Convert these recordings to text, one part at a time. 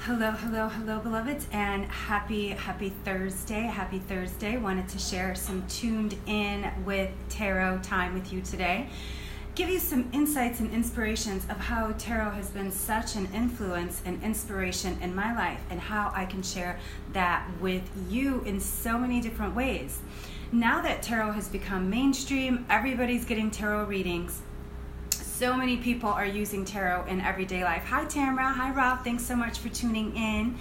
Hello, hello, hello, beloveds, and happy Thursday. Happy Thursday. Wanted to share some tuned in with tarot time with you today. Give you some insights and inspirations of how tarot has been such an influence and inspiration in my life and how I can share that with you in so many different ways. Now that tarot has become mainstream, everybody's getting tarot readings. So many people are using tarot in everyday life. Hi Tamra, hi Rob, thanks so much for tuning in.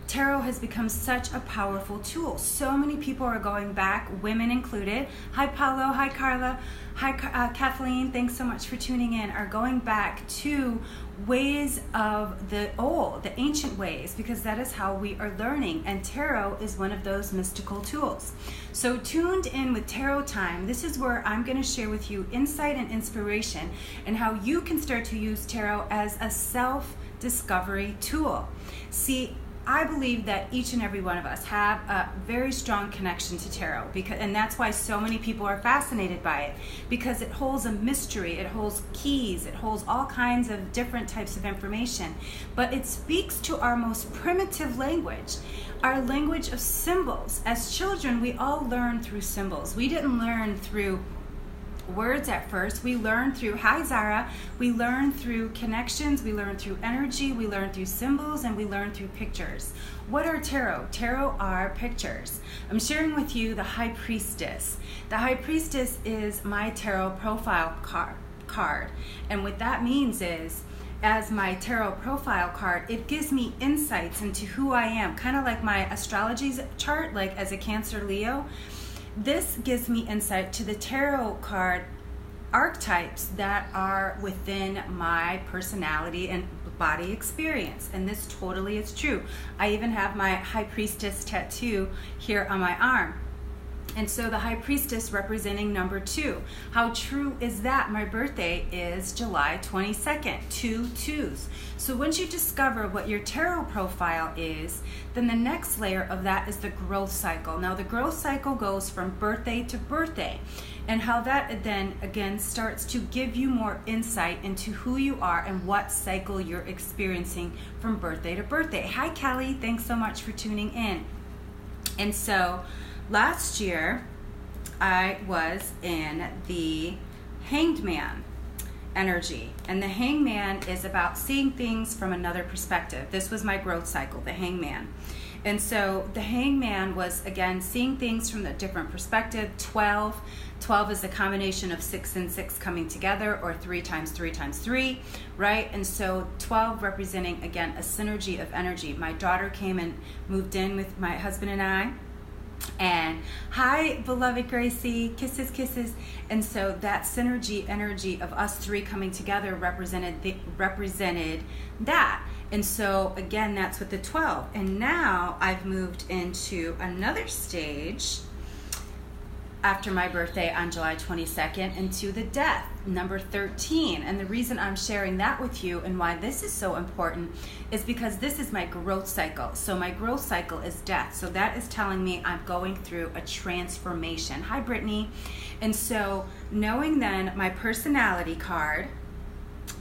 Tarot has become such a powerful tool. So many people are going back, women included. Hi Paulo, hi Carla, hi Kathleen, thanks so much for tuning in, are going back to ways of the ancient ways, because that is how we are learning, and tarot is one of those mystical tools. So tuned in with tarot time, this is where I'm going to share with you insight and inspiration and how you can start to use tarot as a self-discovery tool. See, I believe that each and every one of us have a very strong connection to tarot, and that's why so many people are fascinated by it, because it holds a mystery, it holds keys, it holds all kinds of different types of information, but it speaks to our most primitive language, our language of symbols. As children, we all learn through symbols. We didn't learn through words at first. We learn through, hi Zara, we learn through connections, we learn through energy, we learn through symbols, and we learn through pictures. What are tarot? Tarot are pictures. I'm sharing with you the High Priestess. The High Priestess is my tarot profile card. And what that means is, as my tarot profile card, it gives me insights into who I am, kind of like my astrology chart, like as a Cancer Leo. This gives me insight to the tarot card archetypes that are within my personality and body experience. And this totally is true. I even have my High Priestess tattoo here on my arm. And so the High Priestess representing number 2. How true is that? My birthday is July 22nd, 2 2s. So once you discover what your tarot profile is, then the next layer of that is the growth cycle. Now the growth cycle goes from birthday to birthday, and how that then again starts to give you more insight into who you are and what cycle you're experiencing from birthday to birthday. Hi Kelly, thanks so much for tuning in. And so last year, I was in the Hanged Man energy, and the Hanged Man is about seeing things from another perspective. This was my growth cycle, the Hanged Man. And so the Hanged Man was, again, seeing things from a different perspective. 12 is a combination of 6 and 6 coming together, or 3 times 3 times 3, right? And so 12 representing, again, a synergy of energy. My daughter came and moved in with my husband and I. And hi beloved Gracie, kisses kisses. And so that synergy energy of us 3 coming together represented that. And so again, that's with the 12. And now I've moved into another stage after my birthday on July 22nd into the death, number 13. And the reason I'm sharing that with you and why this is so important is because this is my growth cycle. So my growth cycle is death. So that is telling me I'm going through a transformation. Hi, Brittany. And so knowing then my personality card,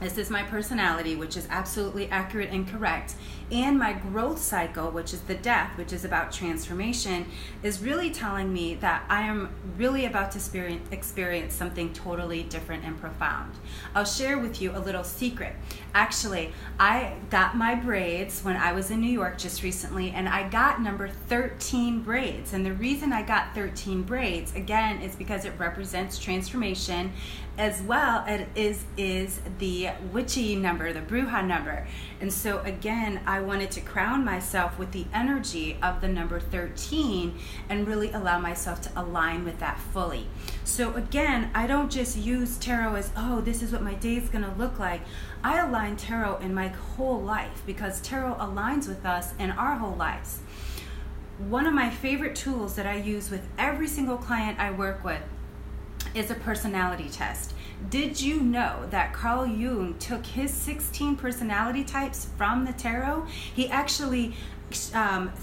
this is my personality, which is absolutely accurate and correct, and my growth cycle, which is the death, which is about transformation, is really telling me that I am really about to experience something totally different and profound. I'll share with you a little secret. Actually, I got my braids when I was in New York just recently, and I got number 13 braids. And the reason I got 13 braids, again, is because it represents transformation, as well as is the witchy number, the bruja number. And so again, I wanted to crown myself with the energy of the number 13 and really allow myself to align with that fully. So again, I don't just use tarot as, oh, this is what my day is going to look like. I align tarot in my whole life, because tarot aligns with us in our whole lives. One of my favorite tools that I use with every single client I work with is a personality test. Did you know that Carl Jung took his 16 personality types from the tarot? He actually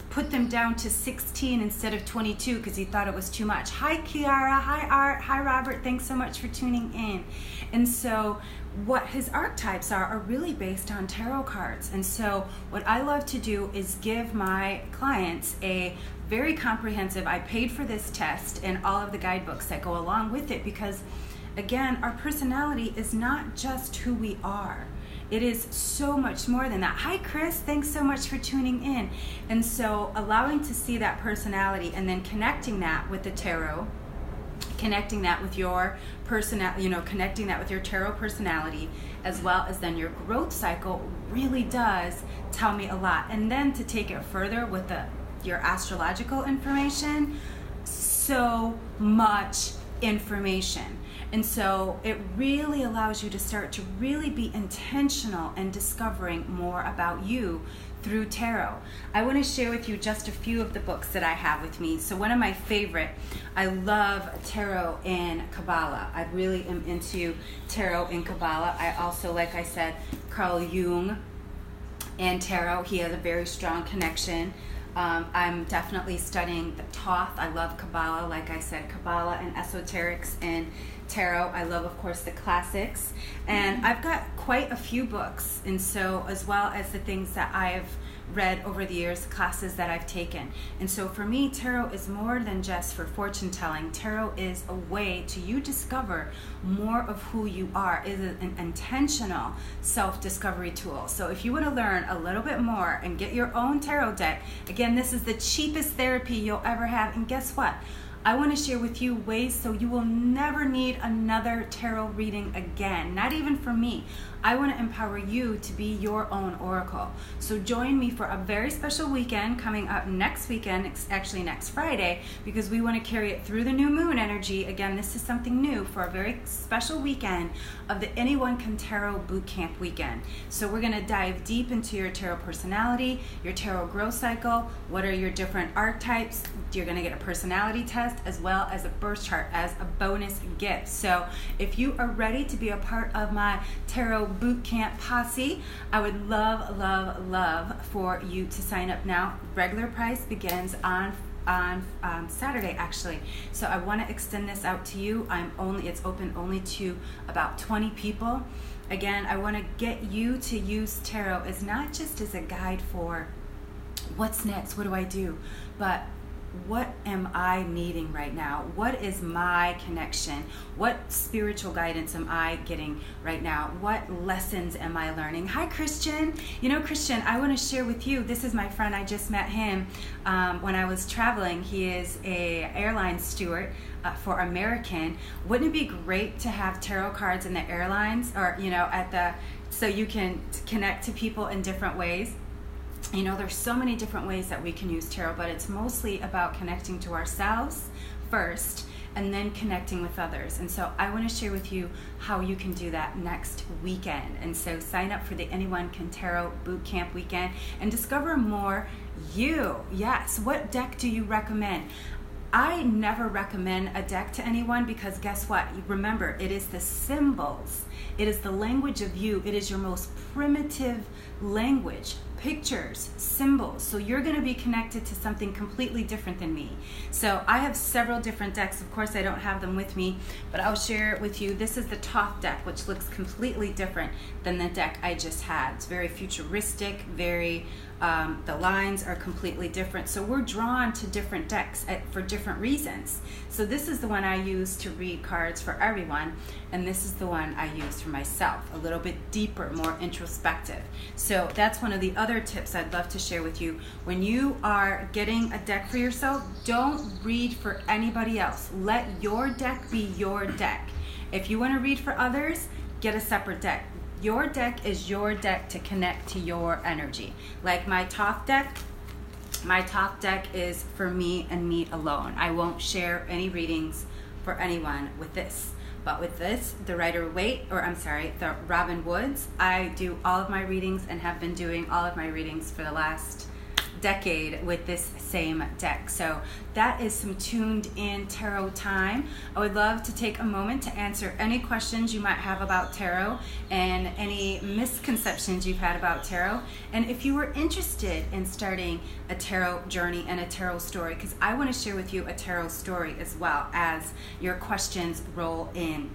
put them down to 16 instead of 22 because he thought it was too much. Hi Kiara, hi Art, hi Robert, thanks so much for tuning in. And so what his archetypes are really based on tarot cards. And so what I love to do is give my clients a very comprehensive, I paid for this test and all of the guidebooks that go along with it, because again, our personality is not just who we are. It is so much more than that. Hi Chris, thanks so much for tuning in. And so allowing to see that personality and then connecting that with the tarot, connecting that with your connecting that with your tarot personality, as well as then your growth cycle, really does tell me a lot. And then to take it further with your astrological information, so much information. And so it really allows you to start to really be intentional and discovering more about you through tarot. I want to share with you just a few of the books that I have with me. So one of my favorite, I love tarot and Kabbalah. I really am into tarot and Kabbalah. I also, like I said, Carl Jung and tarot, he has a very strong connection. I'm definitely studying the Thoth. I love Kabbalah, like I said, Kabbalah and esoterics and tarot. I love, of course, the classics. And I've got quite a few books, and so as well as the things that I've read over the years, classes that I've taken. And so for me, tarot is more than just for fortune telling. Tarot is a way to you discover more of who you are. It is an intentional self-discovery tool. So if you want to learn a little bit more and get your own tarot deck, again, this is the cheapest therapy you'll ever have. And guess what? I want to share with you ways so you will never need another tarot reading again, not even from me. I want to empower you to be your own oracle. So join me for a very special weekend coming up next weekend, actually next Friday, because we want to carry it through the new moon energy. Again, this is something new for a very special weekend of the Anyone Can Tarot Bootcamp weekend. So we're going to dive deep into your tarot personality, your tarot growth cycle, what are your different archetypes. You're going to get a personality test as well as a birth chart as a bonus gift. So if you are ready to be a part of my tarot bootcamp posse, I would love, love, love for you to sign up now. Regular price begins on Saturday, actually. So I want to extend this out to you. It's open only to about 20 people. Again, I want to get you to use tarot as not just as a guide for what's next, what do I do, but what am I needing right now? What is my connection? What spiritual guidance am I getting right now? What lessons am I learning? Hi, Christian. You know, Christian, I want to share with you, this is my friend. I just met him when I was traveling. He is a airline steward for American. Wouldn't it be great to have tarot cards in the airlines, or, so you can connect to people in different ways? You know, there's so many different ways that we can use tarot, but it's mostly about connecting to ourselves first and then connecting with others. And so I want to share with you how you can do that next weekend. And so sign up for the Anyone Can Tarot Bootcamp weekend and discover more you. Yes, what deck do you recommend? I never recommend a deck to anyone because guess what? Remember, it is the symbols. It is the language of you. It is your most primitive language. Pictures, symbols. So you're going to be connected to something completely different than me. So I have several different decks. Of course, I don't have them with me, but I'll share it with you. This is the Thoth deck, which looks completely different than the deck I just had. It's very futuristic, the lines are completely different. So we're drawn to different decks for different reasons. So this is the one I use to read cards for everyone, and this is the one I use for myself, a little bit deeper, more introspective. So that's one of the other tips I'd love to share with you. When you are getting a deck for yourself, don't read for anybody else. Let your deck be your deck. If you want to read for others, get a separate deck. Your deck is your deck to connect to your energy. Like my Thoth deck is for me and me alone. I won't share any readings for anyone with this. But with this, the Robin Woods, I do all of my readings and have been doing all of my readings for the last decade with this same deck. So that is some tuned in tarot time. I would love to take a moment to answer any questions you might have about tarot and any misconceptions you've had about tarot. And if you were interested in starting a tarot journey and a tarot story, because I want to share with you a tarot story as well as your questions roll in.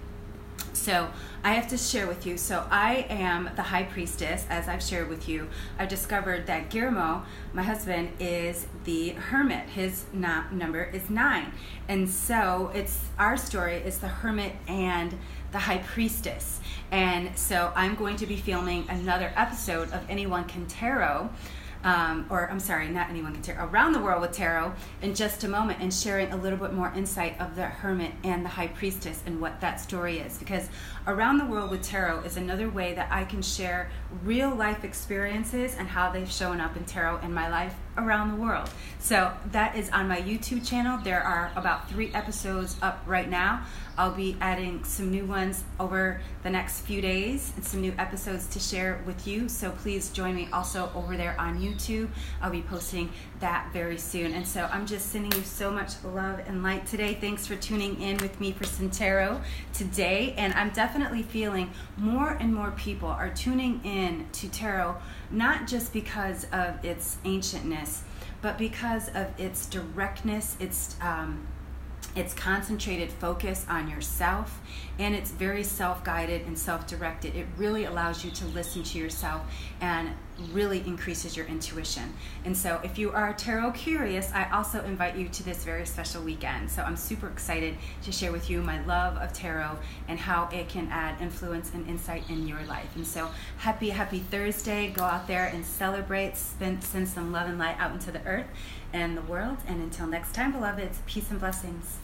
So I have to share with you, so I am the high priestess, as I've shared with you. I've discovered that Guillermo, my husband, is the hermit. His number is 9. And so our story is the hermit and the high priestess. And so I'm going to be filming another episode of Anyone Can Tarot, not Anyone Can Tarot, Around the World with Tarot in just a moment, and sharing a little bit more insight of the hermit and the high priestess and what that story is. Because Around the World with Tarot is another way that I can share real life experiences and how they've shown up in tarot in my life around the world. So that is on my YouTube channel. There are about 3 episodes up right now. I'll be adding some new ones over the next few days and some new episodes to share with you. So please join me also over there on YouTube. I'll be posting that very soon. And so I'm just sending you so much love and light today. Thanks for tuning in with me for some tarot today. And I'm definitely feeling more and more people are tuning in to tarot, not just because of its ancientness, but because of its directness, its concentrated focus on yourself, and it's very self-guided and self-directed. It really allows you to listen to yourself and really increases your intuition. And so if you are tarot curious, I also invite you to this very special weekend. So I'm super excited to share with you my love of tarot and how it can add influence and insight in your life. And so happy Thursday. Go out there and celebrate, send some love and light out into the earth and the world. And until next time, beloveds, peace and blessings.